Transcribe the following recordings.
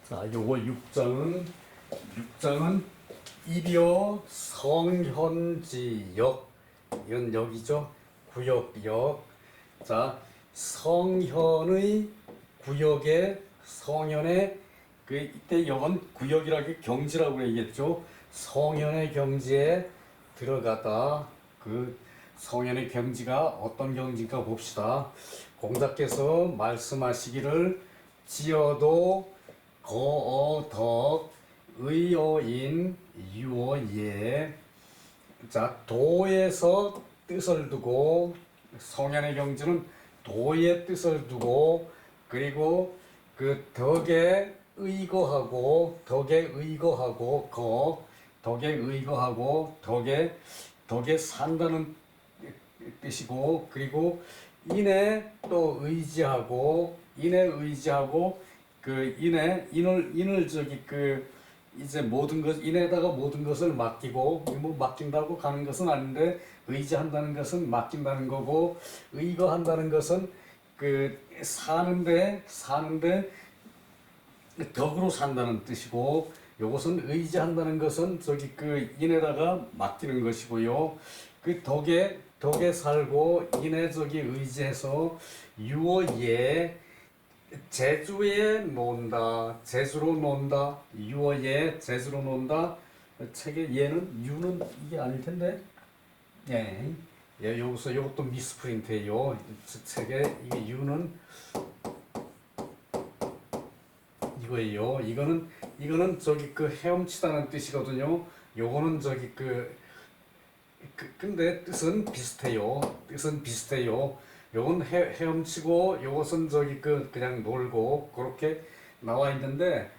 자, 요거 6장은 입여 성현지역, 이건 역이죠. 구역역. 자, 성현의 구역에 성현의 이때 역은 구역이라기 경지라고 얘기했죠. 성현의 경지에 들어가다. 성현의 경지가 어떤 경지인가 봅시다. 공자께서 말씀하시기를 지어도 거어덕 의어인 유어예. 자, 도에서 뜻을 두고, 성현의 경지는 도의 뜻을 두고, 그리고 덕에 의거하고 덕에 산다는 뜻이고, 그리고 인에 또 의지하고 인을 이제 모든 것, 인에다가 모든 것을 맡기고, 뭐 맡긴다고 가는 것은 아닌데, 의지한다는 것은 맡긴다는 거고, 의거한다는 것은 사는데 덕으로 산다는 뜻이고, 요것은 의지한다는 것은 인에다가 맡기는 것이고요. 덕에 살고 인에 의지해서 유어예, 제주에 논다, 제주로 논다, 유어예, 제주로 논다. 책의 예는 유는 이게 아닐 텐데. 예, 여기서 이것도 미스프린트예요. 책의 이게 유는 이거예요. 이거는 헤엄치다는 뜻이거든요. 요거는 근데 뜻은 비슷해요. 요건 헤엄치고, 요것은 그냥 놀고, 그렇게 나와 있는데,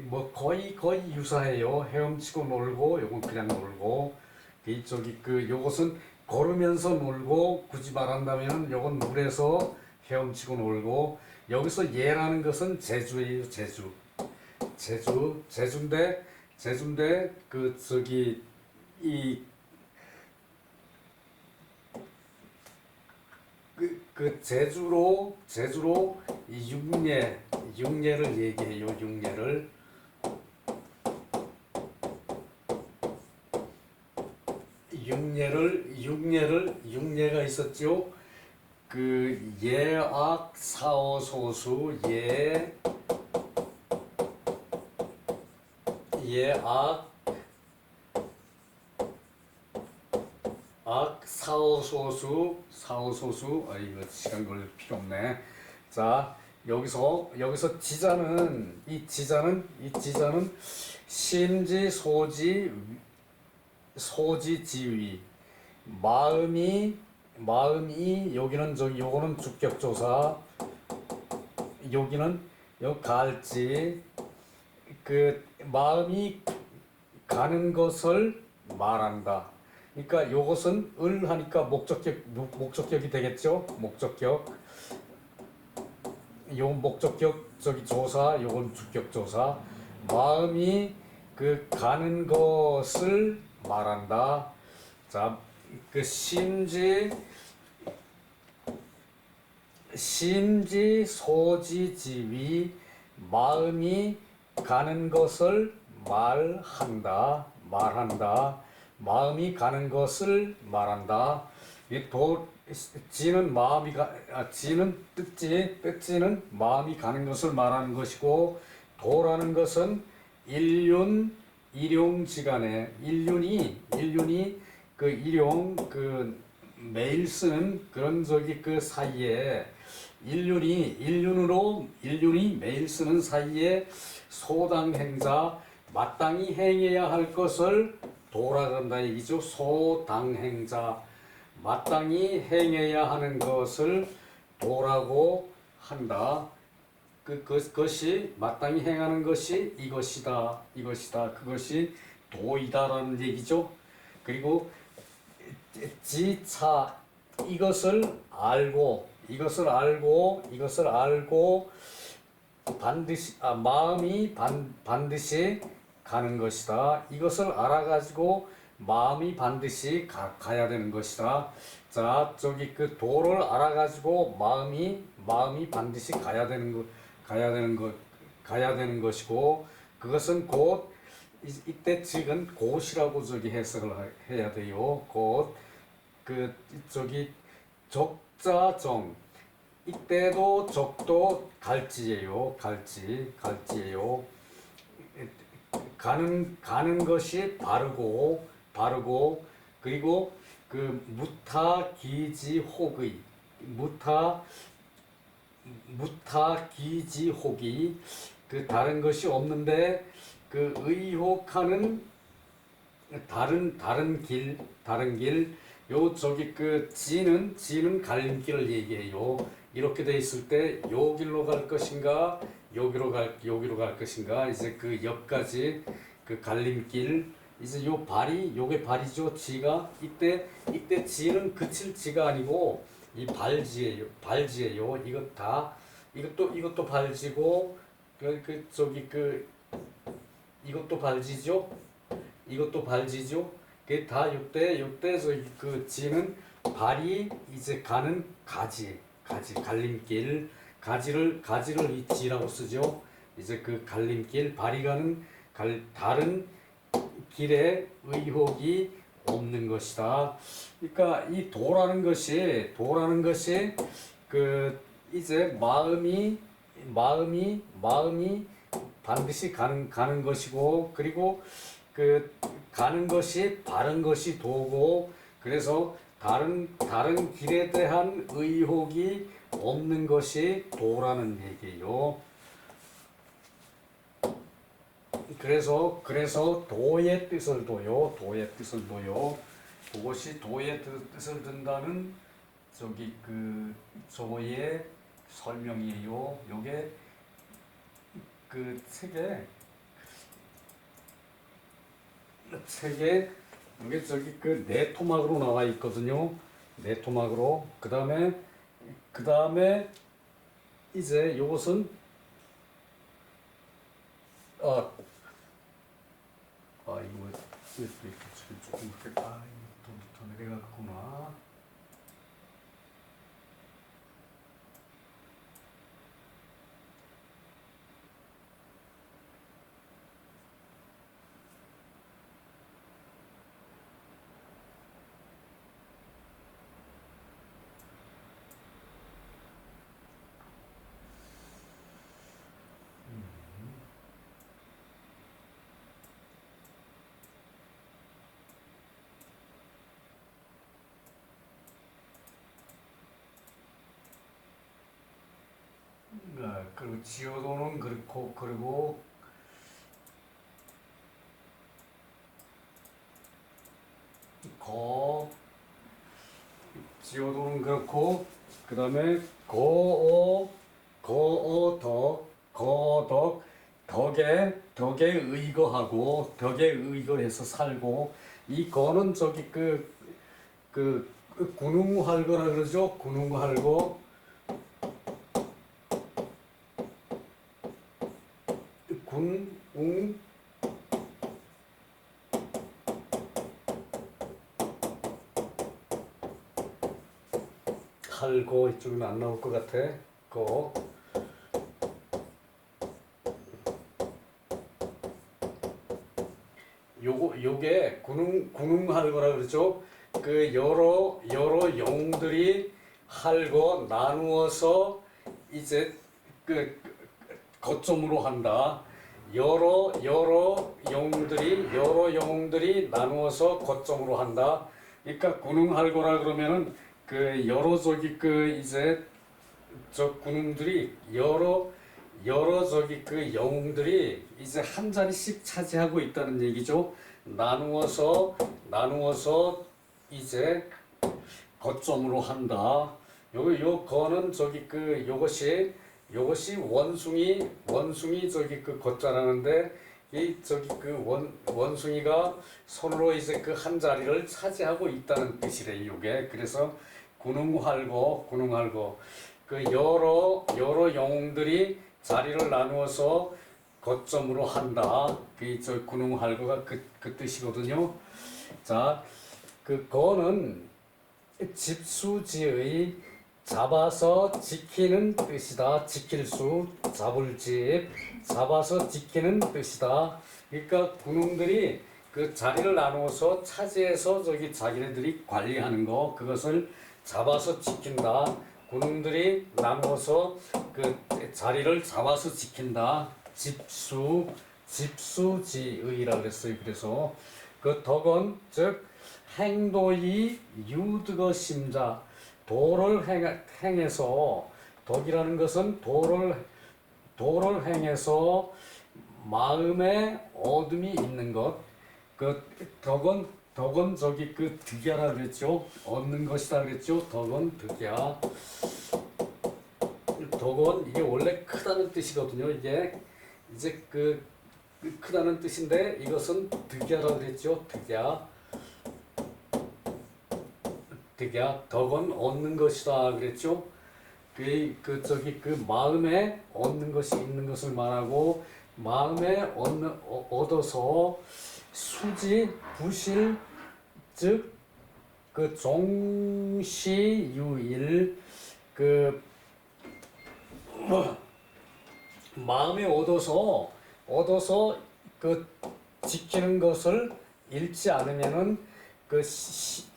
뭐 거의 유사해요. 헤엄치고 놀고, 요건 그냥 놀고, 요것은 걸으면서 놀고, 굳이 말한다면, 요건 물에서 헤엄치고 놀고, 여기서 예라는 것은 제주예요, 제주. 제주인데, 이 제주로 이 육례를 얘기해요. 육례가 있었죠. 예악 사어소수, 예악 사어소수, 이거 시간 걸릴 필요 없네. 자, 여기서 지자는 심지, 소지, 지위. 마음이 여기는 요거는 주격조사, 여기는 갈지. 마음이 가는 것을 말한다. 그러니까 요것은 을 하니까 목적격이 되겠죠. 요 목적격 조사, 요건 주격조사. 마음이 가는 것을 말한다. 자, 심지, 소지, 지위. 마음이 가는 것을 말한다. 마음이 가는 것을 말한다. 지는 뜻지는 마음이 가는 것을 말하는 것이고, 도라는 것은 일용지간에, 일륜이 매일 쓰는 그런 사이에, 일륜이 매일 쓰는 사이에 소당행자, 마땅히 행해야 할 것을 도라 그런다 얘기죠. 소당행자, 마땅히 행해야 하는 것을 도라고 한다. 그것이 마땅히 행하는 것이 이것이다. 그것이 도이다라는 얘기죠. 그리고 지차, 이것을 알고 반드시, 마음이 반드시 가는 것이다. 이것을 알아가지고 마음이 반드시 가야 되는 것이다. 자, 도를 알아가지고 마음이 반드시 가야 되는 가야 되는 것이고 그것은 곧 이때 직은 곧이라고 해석을 해야 돼요. 곧 그 적자정 이때도 적도 갈지예요. 갈지예요. 가는 것이 바르고 그리고 그 무타기지혹이 그 다른 것이 없는데 그 의혹하는 다른 길 요 그 지는 갈림길을 얘기해요. 이렇게 돼 있을 때 요 길로 갈 것인가 여기로 갈 것인가 이제 그 역까지 그 갈림길 이제 요게 발이죠. 지가 이때 지는 그칠 지가 아니고 이 발지예요. 이것도 발지고 이것도 발지죠. 그게 다 요때 그 지는 발이 이제 가는 가지 갈림길 가지를 이 지라고 쓰죠. 이제 그 갈림길 발이 가는 다른 길에 의혹이 없는 것이다. 그러니까 이 도라는 것이 그 이제 마음이 반드시 가는 것이고 그리고 그 가는 것이 바른 것이 도고 그래서 다른 길에 대한 의혹이 없는 것이 도라는 얘기예요. 그래서 도의 뜻을 둬요. 그것이 도의 뜻을 든다는 저의 설명이에요. 요게 그 책에 이게 그 네 토막으로 나와 있거든요. 네 토막으로. 그다음에 이제 요것은 이거 조금 더 내려갔구나. 그리고 지오도는 그렇고 그리고 지오도는 그렇고 그다음에 거덕 덕에 의거해서 살고 이 거는 그 군웅할거라 그러죠. 군웅할거 군웅 할거 이쪽은 안 나올 것 같아. 요게 군웅할거라 그러죠. 그 여러 영들이 할거 나누어서 이제 그 거점으로 한다. 여러 영웅들이 나누어서 거점으로 한다. 그러니까 군웅할거라 그러면은 그 여러 이제 저 군웅들이 여러 그 영웅들이 이제 한 자리씩 차지하고 있다는 얘기죠. 나누어서 이제 거점으로 한다. 요 거는 요것이 원숭이 그 거자라는데 이 원숭이가 손으로 이제 그 한 자리를 차지하고 있다는 뜻이래. 요게 그래서 군웅할거 그 여러 영웅들이 자리를 나누어서 거점으로 한다. 그 군웅할거가 그 뜻이거든요. 자, 그 거는 집수지의 잡아서 지키는 뜻이다. 지킬 수, 잡을 집, 잡아서 지키는 뜻이다. 그러니까 군웅들이 그 자리를 나누어서 차지해서 저기 자기네들이 관리하는 거, 그것을 잡아서 지킨다. 군웅들이 나누어서 그 자리를 잡아서 지킨다. 집수, 집수지의라 그랬어요. 그래서 그 덕은 즉 행도이 유득어 심자, 도를 행해서, 덕이라는 것은 도를 행해서 마음에 어둠이 있는 것. 그 덕은 저기 그 득야라 그랬죠. 얻는 것이다 그랬죠. 덕은 득야. 덕은 이게 원래 크다는 뜻이거든요. 이게 이제 그 크다는 뜻인데 이것은 득야라 그랬죠. 득야. 득야. 덕은 얻는 것이다 그랬죠. 그 마음에 얻는 것이 있는 것을 말하고, 마음에 얻어서 수지 부실 즉 그 종시유일 그 마음에 얻어서 그 지키는 것을 잃지 않으면은 그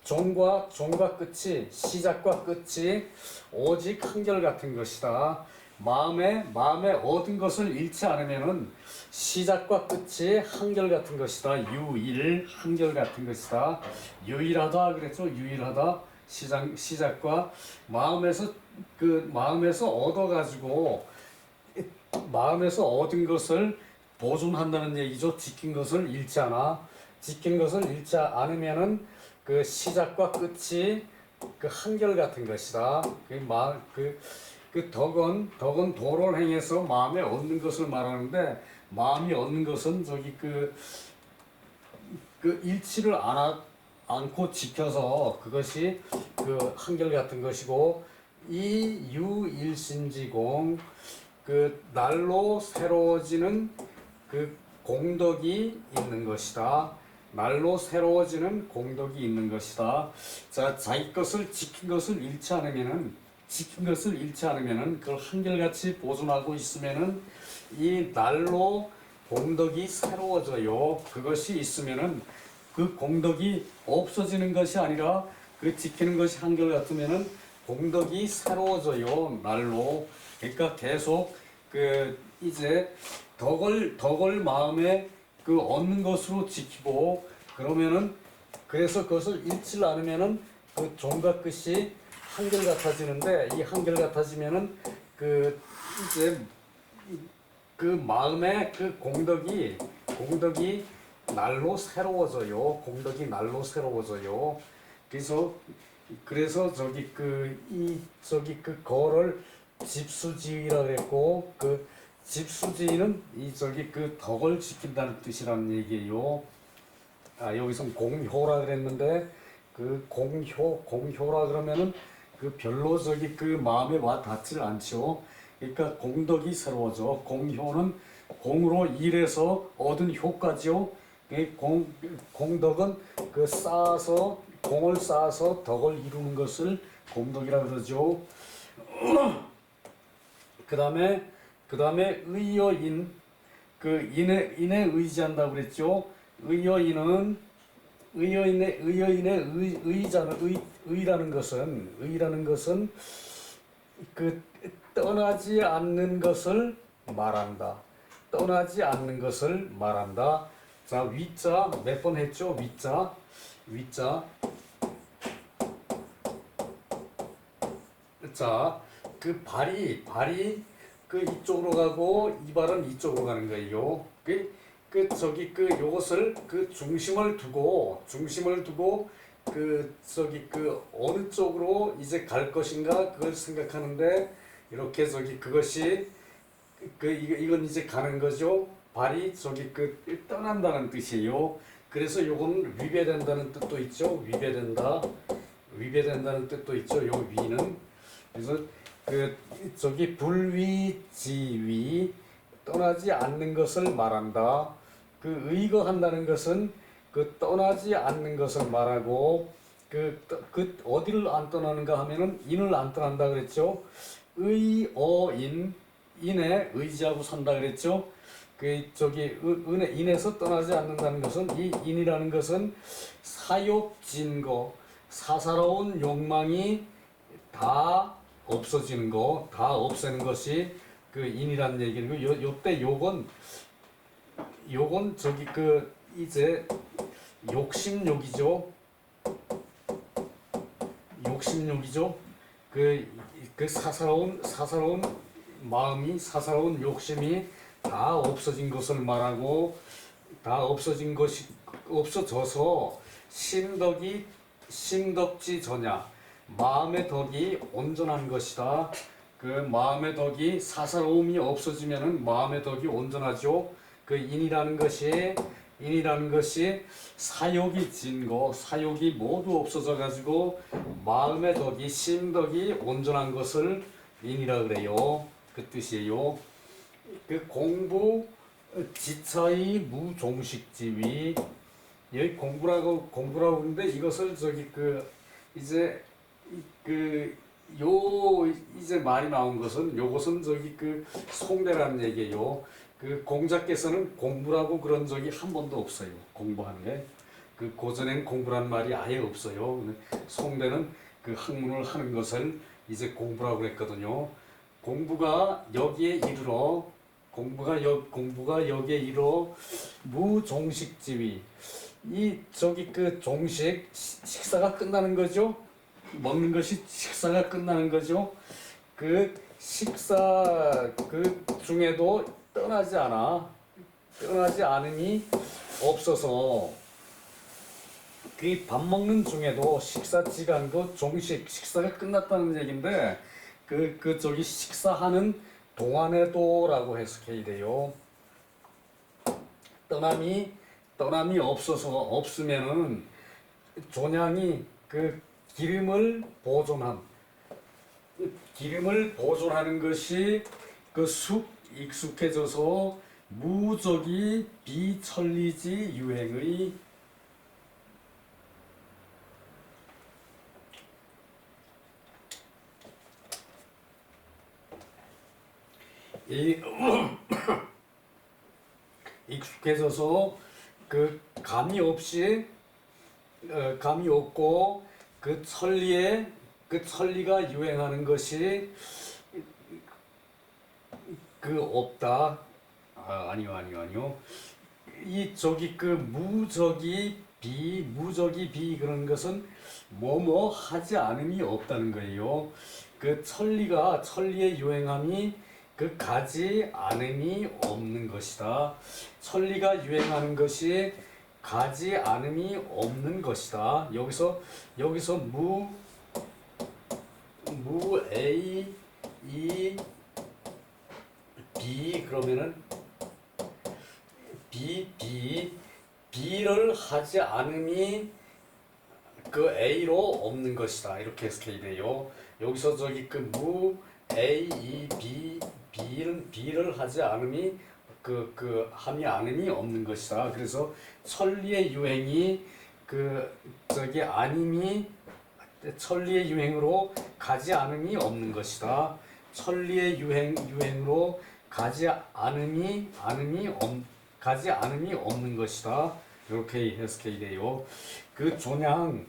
종과 끝이, 시작과 끝이 오직 한결같은 것이다. 마음에 얻은 것을 잃지 않으면은 시작과 끝이 한결같은 것이다. 유일, 한결같은 것이다. 유일하다 그랬죠. 유일하다. 시작과 마음에서 얻어가지고 마음에서 얻은 것을 보존한다는 얘기죠. 지킨 것을 잃지 않아. 지킨 것을 잃지 않으면은 그 시작과 끝이 그 한결같은 것이다. 그 덕은 도를 행해서 마음에 얻는 것을 말하는데, 마음이 얻는 것은 저기 그 잃지를 않고 지켜서 그것이 그 한결같은 것이고, 이 유일신지공 그 날로 새로워지는 그 공덕이 있는 것이다. 날로 새로워지는 공덕이 있는 것이다. 자, 자기 것을 지킨 것을 잃지 않으면은 그걸 한결같이 보존하고 있으면은 이 날로 공덕이 새로워져요. 그것이 있으면은 그 공덕이 없어지는 것이 아니라 그 지키는 것이 한결같으면은 공덕이 새로워져요. 날로. 그러니까 계속 그 이제 덕을 마음에 그 얻는 것으로 지키고, 그러면은 그래서 그것을 잃지 않으면은 그 종과 끝이 한결같아지는데, 이 한결같아지면은 그 이제 그 마음의 그 공덕이 날로 새로워져요. 공덕이 날로 새로워져요. 그래서 저기 거를 집수지의라 그랬고, 그 집수지는 이 저기 그 덕을 지킨다는 뜻이라는 얘기예요. 여기서 공효라 그랬는데, 그 공효라 그러면은 그 별로 저기 그 마음에 와 닿질 않죠. 그러니까 공덕이 새로워져. 공효는 공으로 일해서 얻은 효과죠. 공덕은 그 공을 쌓아서 덕을 이루는 것을 공덕이라 그러죠. 그 다음에 의여인, 그 인에 의지한다고 그랬죠. 의여인의 의라는 것은 그 떠나지 않는 것을 말한다. 떠나지 않는 것을 말한다. 자, 위자 몇 번 했죠? 위자. 자, 그 발이 그 이쪽으로 가고 이발은 이쪽으로 가는 거예요. 요것을 그 중심을 두고 그 어느 쪽으로 이제 갈 것인가 그걸 생각하는데, 이렇게 그것이 이건 이제 가는 거죠. 발이 떠난다는 뜻이에요. 그래서 요건 위배된다는 뜻도 있죠. 위배된다는 뜻도 있죠. 요 위는. 그래서 불위지위, 떠나지 않는 것을 말한다. 그 의거한다는 것은 그 떠나지 않는 것을 말하고, 그 어디를 안 떠나는가 하면은 인을 안 떠난다 그랬죠. 의, 인에 의지하고 산다 그랬죠. 그 저기 인에서 떠나지 않는다는 것은 이 인이라는 것은 사욕진거 사사로운 욕망이 다 없어지는 거, 다 없애는 것이 그 인이라는 얘기고 요때 요건 저기 그 이제 욕심욕이죠. 욕심욕이죠. 그 사사로운 마음이 사사로운 욕심이 다 없어진 것을 말하고 다 없어진 것이 없어져서 심덕지 전야 마음의 덕이 온전한 것이다. 그 마음의 덕이 사사로움이 없어지면은 마음의 덕이 온전하죠. 그 인이라는 것이 사욕이 진거 사욕이 모두 없어져 가지고 마음의 덕이 심덕이 온전한 것을 인이라 그래요. 그 뜻이에요. 그 공부 지처의 무종식지위 여기 공부라고 하는데 이것을 저기 그 이제 이제 말이 나온 것은 요것은 저기 그 송대라는 얘기예요. 그 공자께서는 공부라고 그런 적이 한 번도 없어요. 공부하는 게. 그 고전엔 공부란 말이 아예 없어요. 근데 송대는 그 학문을 하는 것을 이제 공부라고 그랬거든요. 공부가 여기에 이르러 무종식지위 이 저기 그 종식 식사가 끝나는 거죠. 먹는 것이 식사가 끝나는 거죠. 그 식사 그 중에도 떠나지 않음이 없어서 그 밥 먹는 중에도 식사지간도 종식 식사가 끝났다는 얘긴데 그 저기 식사하는 동안에도라고 해석해야 돼요. 떠남이 없으면은 존양이 그 기름을 보존하는 것이 그 익숙해져서 무적이 비천리지 유행의 익숙해져서 그 감이 없고 그 천리가 유행하는 것이 그 없다. 아니요. 이 저기 그 무적이 비 그런 것은 뭐뭐 하지 않음이 없다는 거예요. 그 천리의 유행함이 그 가지 않음이 없는 것이다. 천리가 유행하는 것이 가지 않음이 없는 것이다. 여기서 무 A E B 그러면은 B를 하지 않음이 그 A로 없는 것이다. 이렇게 해석해야 돼요. 여기서 저기 그 무 A, E, B를 하지 않음이 함이 않음이 없는 것이다. 그래서 천리의 유행이 천리의 유행으로 가지 않음이 없는 것이다. 천리의 유행으로 가지 않음이 없는 것이다. 이렇게 해석해야 돼요. 그 존양,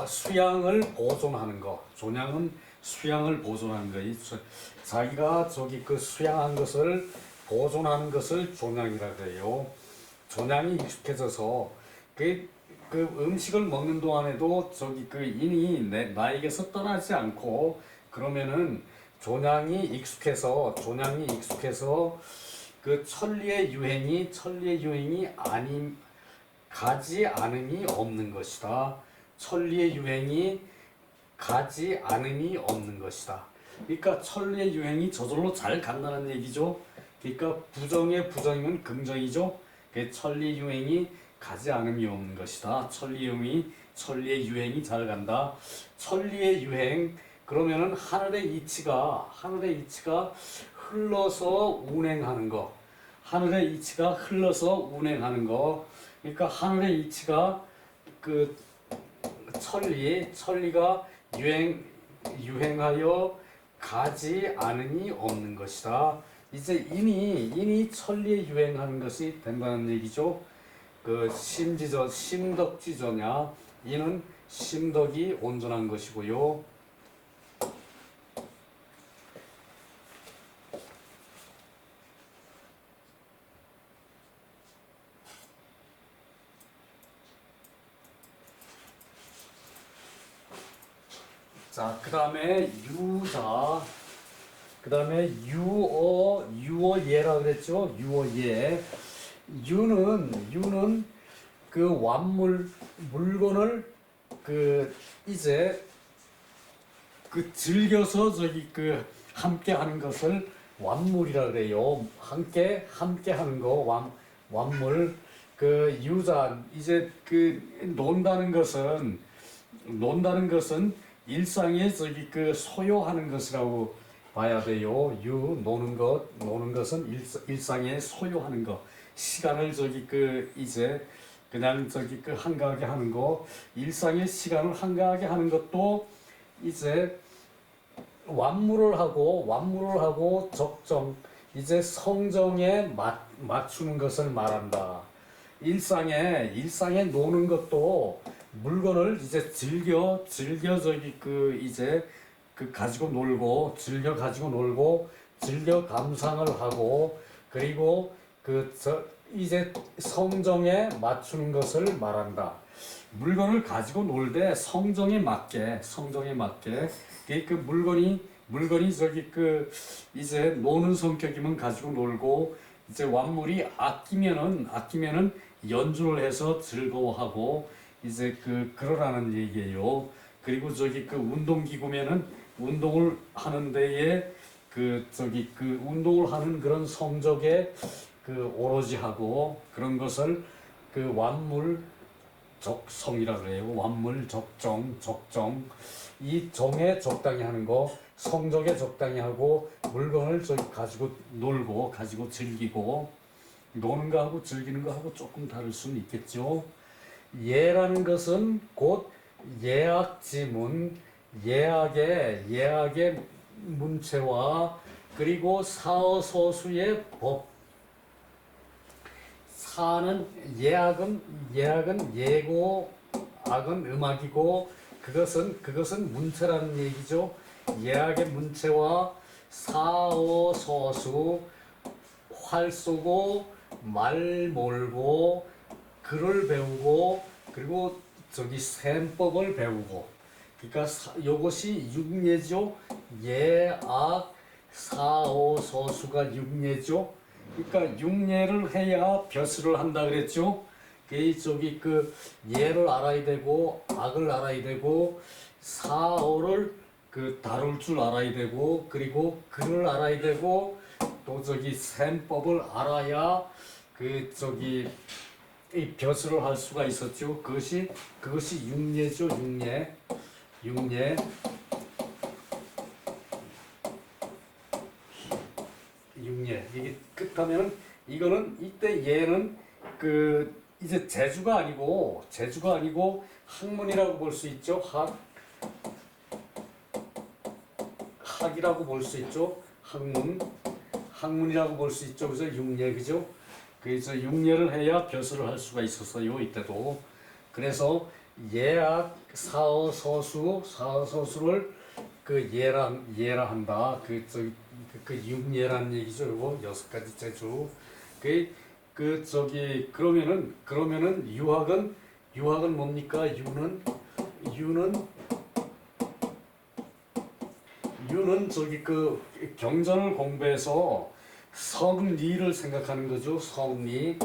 수양을 보존하는 거. 존양은 수양을 보존하는 거. 자기가 저기 그 수양한 것을 보존하는 것을 존양이라 그래요. 존양이 익숙해져서 그 음식을 먹는 동안에도 저기 그 인이 나에게서 떠나지 않고 그러면은 존양이 익숙해서 그 천리의 유행이 가지 않음이 없는 것이다. 천리의 유행이 가지 않음이 없는 것이다. 그러니까 천리의 유행이 저절로 잘 간다는 얘기죠. 그러니까 부정이면 긍정이죠. 천리의 유행이 가지 않음이 없는 것이다. 천리의 유행이 잘 간다. 천리의 유행 그러면은 하늘의 이치가 흘러서 운행하는 거. 하늘의 이치가 흘러서 운행하는 거. 그러니까 하늘의 이치가 천리가 유행하여 가지 않으니 없는 것이다. 이제 인이 천리에 유행하는 것이 된다는 얘기죠. 그 심덕지저냐, 이는 심덕이 온전한 것이고요. 자, 그 다음에 유자, 그 다음에 유어예라 그랬죠. 유어예. 유는 그 물건을 이제 즐겨서 함께 하는 것을 완물이라 그래요. 함께 하는 거 완물. 유자, 이제 논다는 것은 일상에 소요하는 것이라고 봐야 돼요. 노는 것은 일상에 소요하는 것. 시간을 이제 그냥 한가하게 하는 거. 일상의 시간을 한가하게 하는 것도 이제 완물을 하고 적정, 이제 성정에 맞추는 것을 말한다. 일상에 노는 것도 물건을 이제 즐겨 가지고 놀고, 즐겨 감상을 하고, 그리고 이제 성정에 맞추는 것을 말한다. 물건을 가지고 놀 때 성정에 맞게 물건이 이제 노는 성격이면 가지고 놀고, 이제 완물이 아끼면은 연주를 해서 즐거워하고, 이제 그러라는 얘기예요. 그리고 운동기구면은 운동을 하는 데에 운동을 하는 그런 성적에 오로지 하고, 그런 것을 완물 적성이라 그래요. 완물 적정. 이 정에 적당히 하는 거, 성적에 적당히 하고, 물건을 가지고 놀고, 가지고 즐기고. 노는 거하고 즐기는 거하고 조금 다를 수는 있겠죠. 예라는 것은 곧 예악지문, 예악의 문체와, 그리고 사어서수의 법. 예악은 예고, 악은 음악이고, 그것은 문체라는 얘기죠. 예악의 문체와 사어서수, 활 쏘고 말 몰고 글을 배우고, 그리고 셈법을 배우고, 그러니까 이것이 육예죠. 예악 사어서수가 육예죠. 그러니까 육예를 해야 벼슬을 한다 그랬죠. 예를 알아야 되고, 악을 알아야 되고, 사어를 다룰 줄 알아야 되고, 그리고 글을 알아야 되고, 또 셈법을 알아야 이 벼슬을 할 수가 있었죠. 그것이 육예죠. 육예. 이게 끝하면, 이거는 이때 예는 이제 재주가 아니고 학문이라고 볼 수 있죠. 학이라고 볼 수 있죠. 학문이라고 볼 수 있죠. 그래서 육예, 그죠? 그래서 육예를 해야 벼슬을 할 수가 있었어요, 이때도. 그래서 예악 사어서수를 예라 한다. 육예란 얘기죠. 이거 6가지 재주. 그러면은 유학은 뭡니까? 유는 경전을 공부해서 성리를 생각하는 거죠. 성리.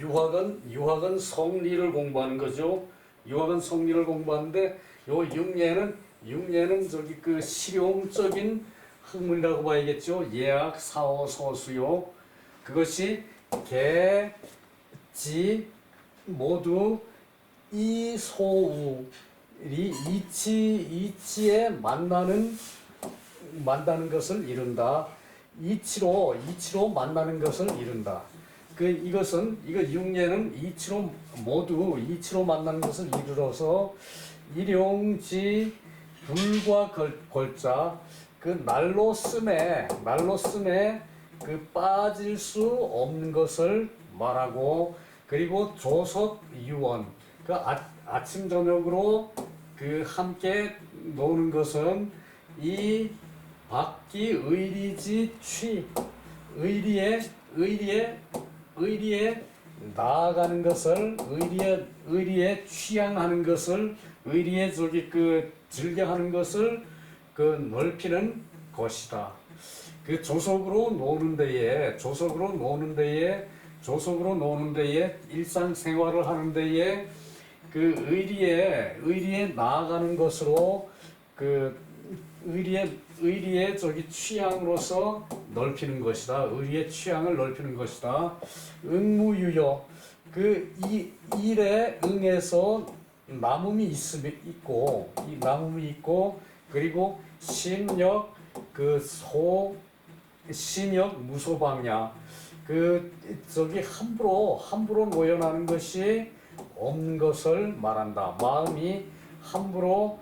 유학은 성리를 공부하는 거죠. 유학은 성리를 공부하는데, 요 육예는 실용적인 학문이라고 봐야겠죠. 예악 사어서수요. 그것이 개, 지 모두 이소우이 이치에 만나는 것을 이룬다. 이치로 만나는 것을 이룬다. 이것은 이거 육예는 이치로 모두 이치로 만나는 것을 이르러서 일용지 불과 골자 그 날로 씀에 그 빠질 수 없는 것을 말하고 그리고 조석 유원 그 아침 저녁으로 그 함께 노는 것은 이 밖이 의리지 취 의리에 나아가는 것을 의리에 취향하는 것을 의리에 저기 그 즐겨하는 것을 그 넓히는 것이다. 그 조석으로 노는 데에 일상생활을 하는 데에 그 의리에 나아가는 것으로 그 의리의 저기 취향으로서 넓히는 것이다. 의리의 취향을 넓히는 것이다. 응무유효 그 이 일에 응해서 남음이 있고 이 남음이 있고 그리고 심력 심역 무소방야 그 저기 함부로 노연하는 것이 없는 것을 말한다. 마음이 함부로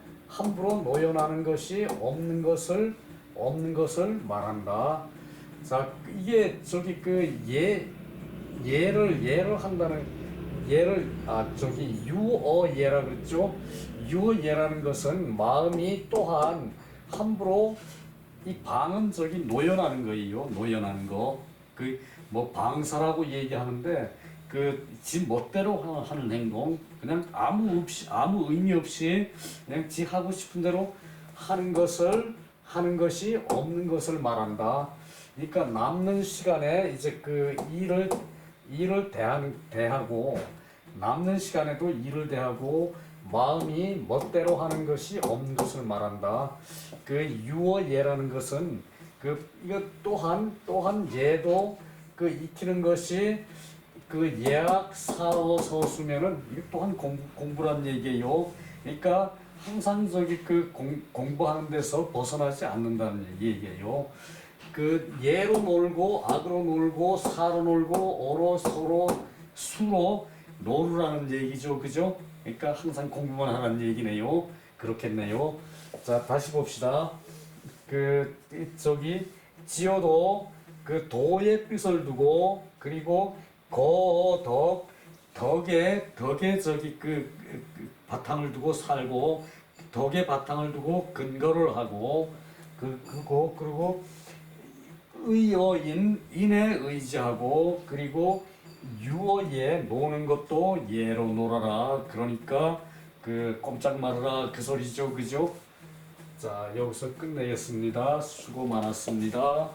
노연하는 것이 없는 것을 말한다. 자, 이게 저기 그 예를 한다는 저기 유어예라 그랬죠. 유어예라는 것은 마음이 또한 함부로 이 방은 저기 노연하는 거예요. 노연하는 거. 그 뭐 방사라고 얘기하는데 그 지 멋대로 하는 행동, 그냥 아무 의미 없이 그냥 지 하고 싶은 대로 하는 것이 없는 것을 말한다. 그러니까 남는 시간에 이제 그 일을 대하고 남는 시간에도 일을 대하고 마음이 멋대로 하는 것이 없는 것을 말한다. 그 유어예라는 것은 이거 또한 예도 그 익히는 것이 그 예악 사어 서수면은 이게 또한 공부란 얘기예요. 그러니까 항상 저기 그 공부하는 데서 벗어나지 않는다는 얘기예요. 그 예로 놀고 악으로 놀고 사로 놀고 어로 서로 수로 노르라는 얘기죠, 그죠? 그러니까 항상 공부만 하라는 얘기네요. 그렇겠네요. 자, 다시 봅시다. 그 저기 지어도 그 도의 뜻을 두고 그리고 덕에 저기 그 바탕을 두고 살고 덕에 바탕을 두고 근거를 하고 그리고 인에 의지하고 그리고 유어예 노는 것도 예로 놀아라. 그러니까 그 꼼짝 말아라 그 소리죠, 그죠? 자, 여기서 끝내겠습니다. 수고 많았습니다.